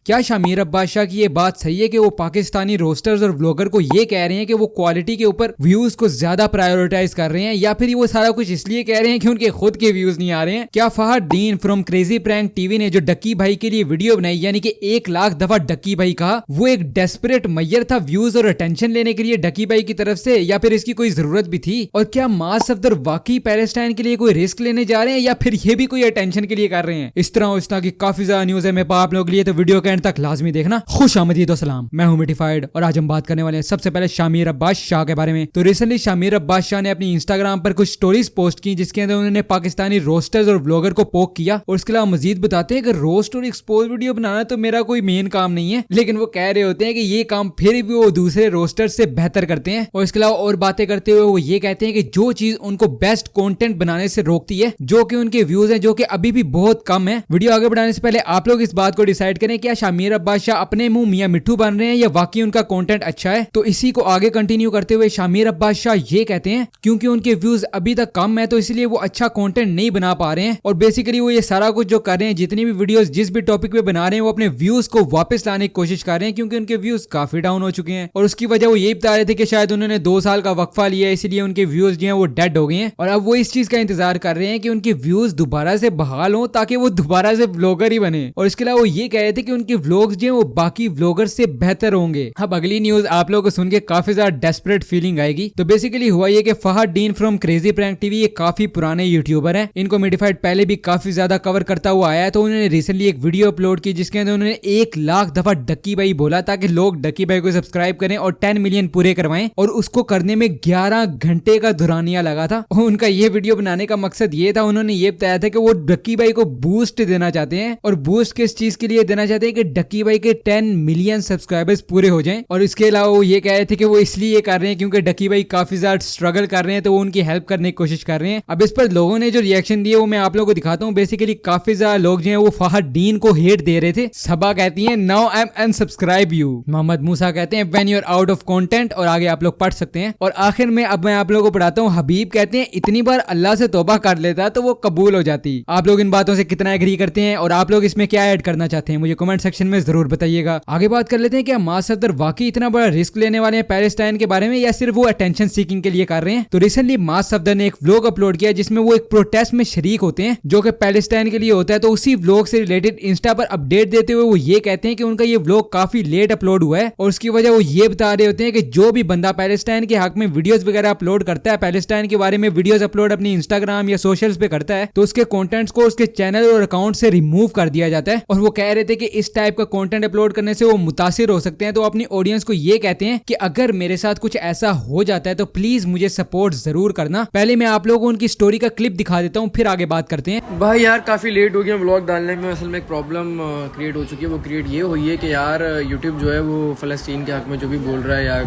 क्या शामिर अब्बास शाह की ये बात सही है कि वो पाकिस्तानी रोस्टर्स और व्लॉगर को ये कह रहे हैं कि वो क्वालिटी के ऊपर व्यूज को ज्यादा प्रायोरिटाइज कर रहे हैं, या फिर वो सारा कुछ इसलिए कह रहे हैं कि उनके खुद के व्यूज नहीं आ रहे हैं? क्या फहद दीन फ्रॉम क्रेजी प्रैंक टीवी ने जो डक्की भाई के लिए वीडियो बनाई, यानी कि 1 लाख दफा डक्की भाई कहा, वो एक डेस्परेट मैयर था व्यूज और अटेंशन लेने के लिए डक्की भाई की तरफ से, या फिर इसकी कोई जरूरत भी थी? और क्या मास सफदर वाकई पैलेस्टाइन के लिए कोई रिस्क लेने जा रहे हैं, या फिर ये भी कोई अटेंशन के लिए कर रहे हैं? इस तरह की काफी ज्यादा न्यूज है मेरे पास आप लोगों के लिए, तो वीडियो के एंड तक लाजमी देखना। खुश आमदीद सलाम, मैं हूं मिटिफाइड और आज हम बात करने वाले हैं सबसे पहले शामिर अब्बास शाह के बारे में। तो रिसेंटली शामिर अब्बास शाह ने अपनी इंस्टाग्राम पर कुछ स्टोरीज पोस्ट की जिसके अंदर उन्होंने पाकिस्तानी रोस्टर्स और ब्लॉगर को पोक किया, और उसके अलावा मजीद बताते हैं कि रोस्ट और एक्सपोज वीडियो बनाना तो मेरा कोई मेन काम नहीं है, लेकिन वो कह रहे होते हैं कि ये काम फिर भी वो दूसरे रोस्टर्स से बेहतर करते हैं। और इसके अलावा और बातें करते हुए वो ये कहते हैं कि जो चीज उनको बेस्ट कंटेंट बनाने से रोकती है, जो कि उनके व्यूज हैं, जो कि अभी भी बहुत कम है। वीडियो आगे बढ़ाने से पहले आप लोग इस बात को डिसाइड करें, क्या शामिर अब्बास शाह अपने मुंह मियां मिट्ठू बन रहे हैं या वाकई उनका कंटेंट अच्छा है? तो इसी को आगे कंटिन्यू करते हुए शामिर अब्बास शाह ये कहते हैं क्योंकि उनके व्यूज अभी तक कम है तो इसलिए वो अच्छा कंटेंट नहीं बना पा रहे हैं, और बेसिकली वो ये सारा कुछ जो कर रहे हैं, जितनी भी वीडियोस जिस भी टॉपिक पे बना रहे हैं, वो अपने व्यूज को वापस लाने की कोशिश कर रहे हैं क्योंकि उनके व्यूज काफी डाउन हो चुके हैं। और उसकी वजह वो यही बता रहे थे कि शायद उन्होंने 2 साल का वक्फा लिया, इसीलिए उनके व्यूज जो है वो डेड हो गए हैं, और अब वो इस चीज का इंतजार कर रहे हैं कि उनके व्यूज दोबारा से बहाल हो ताकि वो दोबारा से व्लॉगर ही बने। और इसके अलावा वो ये कह रहे थे कि उनके व्लॉग्स जो है वो बाकी व्लॉगर से बेहतर होंगे। अब अगली न्यूज आप लोगों को सुन के काफी ज्यादा डेस्परेट फीलिंग आएगी। तो बेसिकली हुआ ये कि फहद दीन फ्रॉम क्रेजी प्रैंक टीवी ये काफी पुराने यूट्यूबर हैं, इनको मिटिफाइड पहले भी काफी ज्यादा कवर करता हुआ आया है। तो उन्होंने रिसेंटली एक वीडियो अपलोड की जिसके अंदर उन्होंने 1 लाख दफा डक्की भाई बोला ताकि लोग डक्की भाई को सब्सक्राइब करें और 10 मिलियन पूरे करवाएं, और उसको करने में 11 घंटे का दुरानिया लगा था। उनका ये वीडियो बनाने का मकसद ये था, उन्होंने ये बताया था कि वो डक्की भाई को बूस्ट देना चाहते हैं, और बूस्ट किस चीज के लिए देना चाहते हैं कि डक्की भाई के 10 मिलियन सब्सक्राइबर्स पूरे हो जाएं। और इसके अलावा वो ये कह रहे थे कि वो इसलिए कर रहे हैं क्योंकि डक्की भाई काफी ज्यादा स्ट्रगल कर रहे हैं, तो वो उनकी हेल्प करने की कोशिश कर रहे हैं। अब इस पर लोगों ने जो रिएक्शन दिए वो मैं आप लोगों को दिखाता हूँ। बेसिकली काफी ज्यादा लोग जो है वो फहद दीन को हेट दे रहे थे। सबा कहती है now I am unsubscribe you, Mohammad Musa कहते हैं when you are out of content, और आगे आप लोग पढ़ सकते हैं। और आखिर में अब मैं आप लोगों को पढ़ाता हूँ। हबीब कहते हैं इतनी बार अल्लाह से तौबा कर लेता तो वो कबूल हो जाती। आप लोग इन बातों से कितना एग्री करते हैं और आप लोग इसमें क्या ऐड करना चाहते हैं मुझे कमेंट सेक्शन में जरूर बताइएगा। आगे बात कर लेते हैं, क्या मास सफदर वाकई इतना बड़ा रिस्क लेने वाले हैं पैलेस्टाइन के बारे में, या सिर्फ वो अटेंशन सीकिंग के लिए कर रहे हैं? तो रिसेंटली मास सफदर ने एक व्लॉग अपलोड किया जिसमें वो एक प्रोटेस्ट में शरीक होते हैं जो कि पैलेस्टाइन के लिए होता है। तो उसी व्लॉग से रिलेटेड इंस्टा पर अपडेट देते हुए वो ये कहते हैं कि उनका ये व्लॉग काफी लेट अपलोड हुआ है, और उसकी वजह वो ये बता रहे होते हैं कि जो भी बंदा पैलेस्टाइन के हक में वीडियोस वगैरह अपलोड करता है, पैलेस्टाइन के बारे में वीडियोस अपलोड अपनी इंस्टाग्राम या सोशल्स पे करता है, तो उसके कंटेंट्स को उसके चैनल और अकाउंट से रिमूव कर दिया जाता है। और वो कह रहे थे कि इस टाइप का कंटेंट अपलोड करने से वो मुतासिर हो सकते हैं। तो अपनी ऑडियंस को ये कहते हैं कि अगर मेरे साथ कुछ ऐसा हो जाता है तो प्लीज मुझे सपोर्ट जरूर करना। पहले मैं आप लोगों को उनकी स्टोरी का क्लिप दिखा देता हूँ, फिर आगे बात करते हैं। भाई यार काफ़ी लेट हो गया व्लॉग डालने में। असल में एक प्रॉब्लम क्रिएट हो चुकी है। वो क्रिएट ये हुई है कि यार यूट्यूब जो है वो फ़लस्तीन के हक में जो भी बोल रहा है या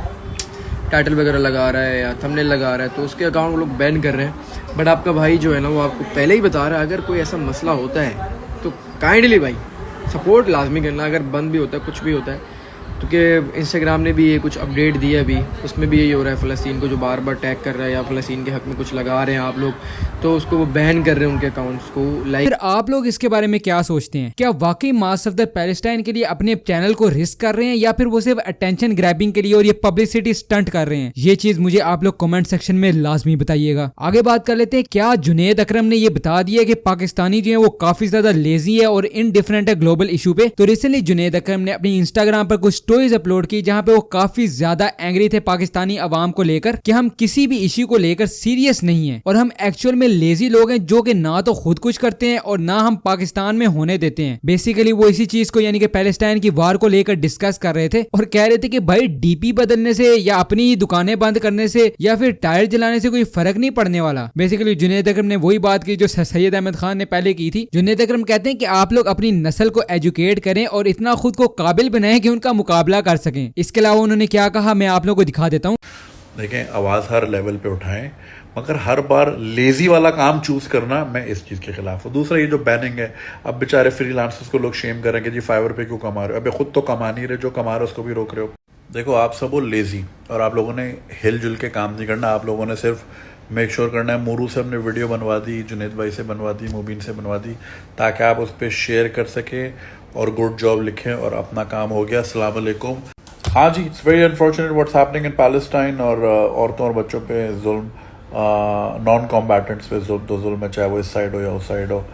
टाइटल वगैरह लगा रहा है या थंबनेल लगा रहा है, तो उसके अकाउंट वो लोग बैन कर रहे हैं। बट आपका भाई जो है ना वो आपको पहले ही बता रहा है, अगर कोई ऐसा मसला होता है तो काइंडली भाई सपोर्ट लाजमी करना। अगर बंद भी होता है, कुछ भी होता है, क्योंकि इंस्टाग्राम ने भी ये कुछ अपडेट दिया अभी, उसमें भी यही हो रहा है। फ़लस्तीन को जो बार बार टैग कर रहा है या फ़लस्तीन के हक में कुछ लगा रहे हैं आप लोग, तो उसको वो बैन कर रहे हैं उनके अकाउंट्स को। फिर आप लोग इसके बारे में क्या सोचते हैं? क्या वाकई मास सफदर पैलेस्टाइन के लिए अपने चैनल को रिस्क कर रहे हैं, या फिर वो सिर्फ अटेंशन ग्रैबिंग के लिए और ये पब्लिसिटी स्टंट कर रहे हैं? ये चीज मुझे आप लोग कमेंट सेक्शन में लाजमी बताइएगा। आगे बात कर लेते हैं, क्या जुनेद अकरम ने ये बता दिया कि पाकिस्तानी जो है वो काफी ज्यादा लेजी है और इनडिफरेंट है ग्लोबल इशू पे? तो रिसेंटली जुनेद अकरम ने अपनी इंस्टाग्राम पर कुछ स्टोरीज अपलोड की जहां पे वो काफी ज्यादा एंग्री थे पाकिस्तानी अवाम को लेकर कि हम किसी भी इश्यू को लेकर सीरियस नहीं है, और हम एक्चुअल में लेजी लोग हैं जो कि ना तो खुद कुछ करते हैं और ना हम पाकिस्तान में होने देते हैं। बेसिकली वो इसी चीज को यानी कि पैलेस्टाइन की वार को लेकर डिस्कस कर रहे थे, और कह रहे थे कि भाई डीपी बदलने से या अपनी ही दुकानें बंद करने से या फिर टायर जलाने से कोई फर्क नहीं पड़ने वाला। बेसिकली जुनेद अकरम ने वही बात की जो सैयद अहमद खान ने पहले की थी। जुनेद अकरम कहते हैं कि आप लोग अपनी नस्ल को एजुकेट करें और इतना खुद को काबिल बनाएं कि उनका मुकाबला कर सकें। इसके अलावा उन्होंने क्या कहा मैं आप लोगों को दिखा देता हूँ। देखें, आवाज़ हर लेवल पे उठाएं, मगर हर बार लेजी वाला काम चूज करना, मैं इस चीज़ के खिलाफ हूँ। दूसरा ये जो बैनिंग है, अब बेचारे फ्रीलांसर्स को लोग शेम करेंगे जी फाइवर पे क्यों कमा रहे हो, अबे खुद तो कमा नहीं रहे, जो कमा रहे हो उसको भी रोक रहे हो। देखो, आप सब हो लेजी और आप लोगों ने हिलजुल के काम नहीं करना। आप लोगों ने सिर्फ मेक श्योर करना है। मोरू से हमने वीडियो बनवा दी, जुनेद भाई से बनवा दी, मुबीन से बनवा दी, ताकि आप उस पर शेयर कर सकें और गुड जॉब लिखें और अपना काम हो गया। अस्सलाम वालेकुम। हाँ जी, it's very unfortunate what's happening in Palestine और औरतों और बच्चों पे जुल्म, नॉन कॉम्बैटेंट्स पे जुल्म है, चाहे वो इस साइड हो या उस साइड हो।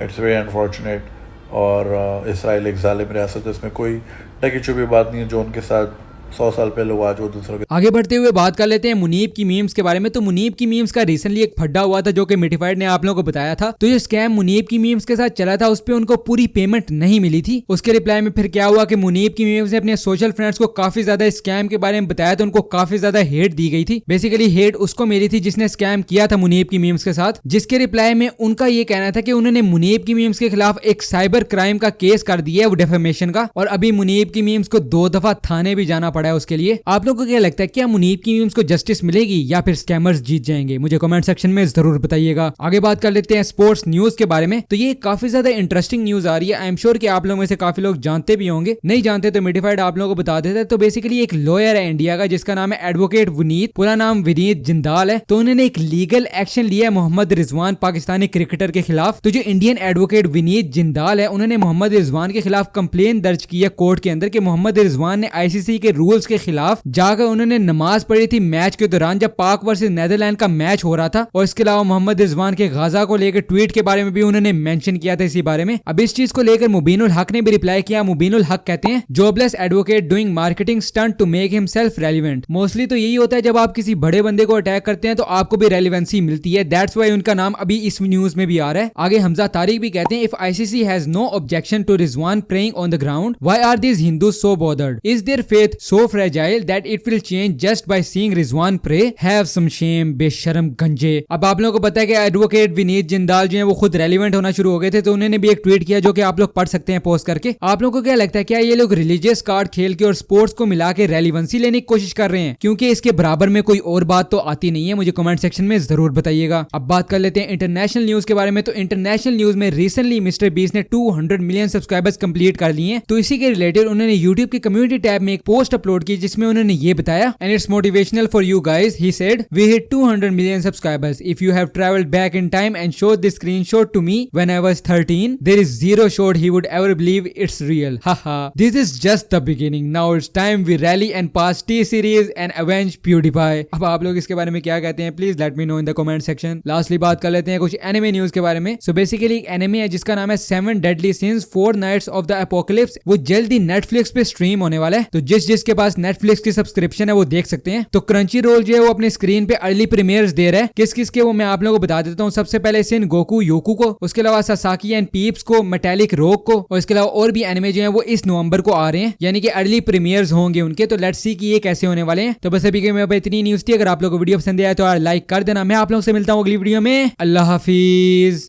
It's very unfortunate. और इसराइल एक जालिम रियासत है, इसमें कोई ढकी छुपी बात नहीं है। जो उनके साथ 100 साल पहले हुआ, जो दूसरों के। आगे बढ़ते हुए बात कर लेते हैं मुनीब की मीम्स के बारे में। तो मुनीब की मीम्स का रिसेंटली एक फड्डा हुआ था जो कि मिटिफाइड ने आप लोगों को बताया था। तो जो स्कैम मुनीब की मीम्स के साथ चला था उस पे उनको पूरी पेमेंट नहीं मिली थी। उसके रिप्लाई में फिर क्या हुआ कि मुनीब की मीम्स ने अपने सोशल फ्रेंड्स को काफी ज्यादा स्कैम के बारे में बताया, तो उनको काफी ज्यादा हेट दी गई थी। बेसिकली हेट उसको मिली थी जिसने स्कैम किया था मुनीब की मीम्स के साथ, जिसके रिप्लाई में उनका ये कहना था कि उन्होंने मुनीब की मीम्स के खिलाफ एक साइबर क्राइम का केस कर दिया है, वो डेफेमेशन का, और अभी मुनीब की मीम्स को 2 दफा थाने भी जाना पड़ा है उसके लिए। आप लोगों को क्या लगता है, क्या मुनीब की मीम्स को जस्टिस मिलेगी या फिर स्कैमर्स जीत जाएंगे? मुझे कमेंट सेक्शन में जरूर बताइएगा। आगे बात कर लेते हैं स्पोर्ट्स न्यूज के बारे में। तो ये काफी ज्यादा इंटरेस्टिंग न्यूज आ रही है। आई एम श्योर कि आप लोगों में से काफी लोग जानते भी होंगे, नहीं जानते तो मिडिफाइड आप लोगों को बता देता है। तो बेसिकली एक लॉयर है इंडिया का जिसका नाम है एडवोकेट विनीत, पूरा नाम विनीत जिंदाल है। तो उन्होंने एक लीगल एक्शन लिया है मोहम्मद रिजवान पाकिस्तानी क्रिकेटर के खिलाफ। तो जो इंडियन एडवोकेट विनीत जिंदाल है उन्होंने मोहम्मद रिजवान के खिलाफ कंप्लेन दर्ज की है कोर्ट के अंदर कि मोहम्मद रिजवान ने आईसीसी के रूल्स के खिलाफ जाकर उन्होंने नमाज पढ़ी थी मैच के दौरान, जब पाक वर्सेस नेदरलैंड का मैच हो रहा था। और इसके अलावा मोहम्मद रिजवान के गाजा को लेकर ट्वीट के बारे में भी उन्होंने मेंशन किया था इसी बारे में। अब इस चीज को लेकर मुबीनुल हक ने भी रिप्लाई किया। मुबीनुल हक कहते हैं, jobless advocate doing marketing stunt to make himself relevant. Mostly तो यही होता है, जब आप किसी बड़े बंदे को अटैक करते हैं तो आपको भी रेलिवेंसी मिलती है। दैट्स व्हाई उनका नाम अभी इस न्यूज में भी आ रहा है। आगे हमजा तारिक भी कहते हैं, if ICC has no objection to Rizwan praying on the ground, why are these Hindus so bothered? Is their faith so fragile that it will change just by seeing Rizwan pray? Have some shame, बेशरम गंजे। अब आप लोगों को पता है कि advocate Vineet Jindal जो है वो खुद रेलिवेंट होना शुरू हो गए थे, तो उन्होंने भी एक ट्वीट किया जो कि आप लोग पढ़ सकते हैं पोस्ट करके। आप लोगों को क्या लगता है, क्या ये लोग रिलीजियस कार्ड खेल के और स्पोर्ट्स को मिला के रेलिवेंसी लेने की कोशिश कर रहे हैं? क्योंकि इसके बराबर में कोई और बात तो आती नहीं है। मुझे कमेंट सेक्शन में जरूर बताइएगा। अब बात कर लेते हैं इंटरनेशनल न्यूज के बारे में। तो इंटरनेशनल न्यूज में रिसेंटली मिस्टर बीस्ट ने 200 मिलियन सब्सक्राइबर्स कंप्लीट कर लिए हैं। तो इसी के रिलेटेड उन्होंने यूट्यूब की कम्युनिटी टैब में एक पोस्ट अपलोड की जिसमें उन्होंने ये बताया, and it's motivational for you guys. He said, "We hit 200 million subscribers. If you have traveled back in time and showed this screenshot to me when I was 13, there is zero shot he would ever believe it's real. Haha. This is just the beginning. Now it's time we rally and pass T-Series and avenge PewDiePie." अब आप लोग इसके बारे में क्या कहते हैं? Please let me know in the comment section. Lastly बात कर लेते हैं कुछ एनिमे न्यूज के बारे में। So basically एक एनिमे है जिसका नाम है 7 Deadly Sins 4 Nights of the Apocalypse। वो जल्दी नेटफ्लिक्स पे स्ट्रीम होने वाला है। तो जिसके पास नेटफ्लिक्स की सब्सक्रिप्शन है वो देख सकते हैं। तो क्रंची रोल जो है वो अपने स्क्रीन पे अर्ली प्रीमियर्स दे रहा है। किस किस के वो मैं आप लोगों को बता देता हूँ। सबसे पहले सिन गोकू योकू को, उसके अलावा सासाकी एंड पीप्स को, मेटालिक रोक को, और इसके अलावा और भी एनिमे जो है वो इस नवंबर को आ रहे हैं, यानी कि अर्ली प्रीमियर्स होंगे उनके। तो लेट्स सी कि ये कैसे होने वाले हैं। तो बस अभी के मेरे पे इतनी न्यूज थी। अगर आप लोगों को वीडियो पसंद आया तो लाइक कर देना। मैं आप लोगों से मिलता हूँ अगली वीडियो में। अल्लाह हाफिज।